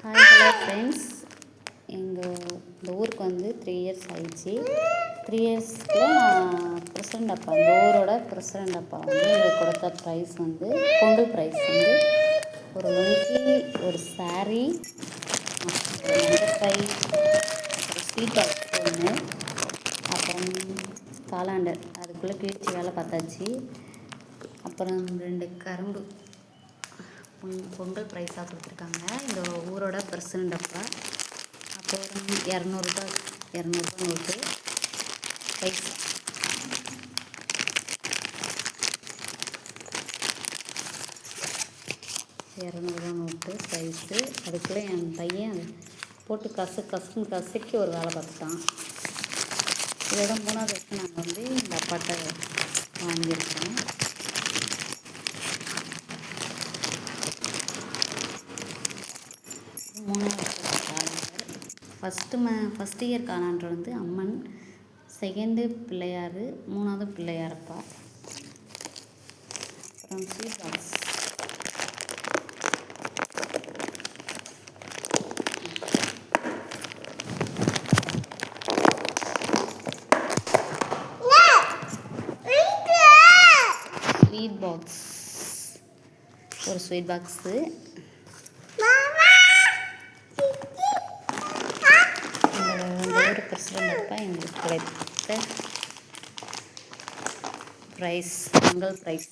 Hi hello friends. இந்த ஊருக்கு வந்து 3 இயர்ஸ் ஆயிடுச்சு. 3 இயர்ஸில் நான் பிரசிடண்ட் அப்பா, இந்த ஊரோட பிரசிடண்ட் அப்பா வந்து எங்களுக்கு கொடுத்த ப்ரைஸ் வந்து பொங்கல் ப்ரைஸ் வந்து ஒரு லுங்கி, ஒரு சாரீ, மஞ்சப்பை, அப்புறம் ஸ்வீட் பாக்ஸ் ஒன்று, அப்புறம் காலாண்டர் அதுக்குள்ளே கிழிச்சி வேலை பார்த்தாச்சு. அப்புறம் 2 கரும்பு பொங்கல் ப்ரைஸாக கொடுத்துருக்காங்க இந்த ஊரோட பிரசிடண்ட் அப்பா. அப்புறம் 200 நோட்டு ப்ரைஸ். Note price. அதுக்குள்ளே என் பையன் போட்டு கசக்கி ஒரு வேலை பார்த்துட்டான். இதோட 3வது வருஷம் நாங்கள் வந்து இந்த அப்பாட்ட வாங்கியிருக்கோம். ஃபஸ்ட் இயர் காலாண்டர் வந்து அம்மன், செகண்டு பிள்ளையார், 3வது பிள்ளையாரப்பா. அப்புறம் ஸ்வீட் பாக்ஸ். ஒரு ஸ்வீட் பாக்ஸு. ஒரு பிரசிடண்ட் அப்பா எங்களுக்கு கிடைத்த ப்ரைஸ், பொங்கல் ப்ரைஸ்.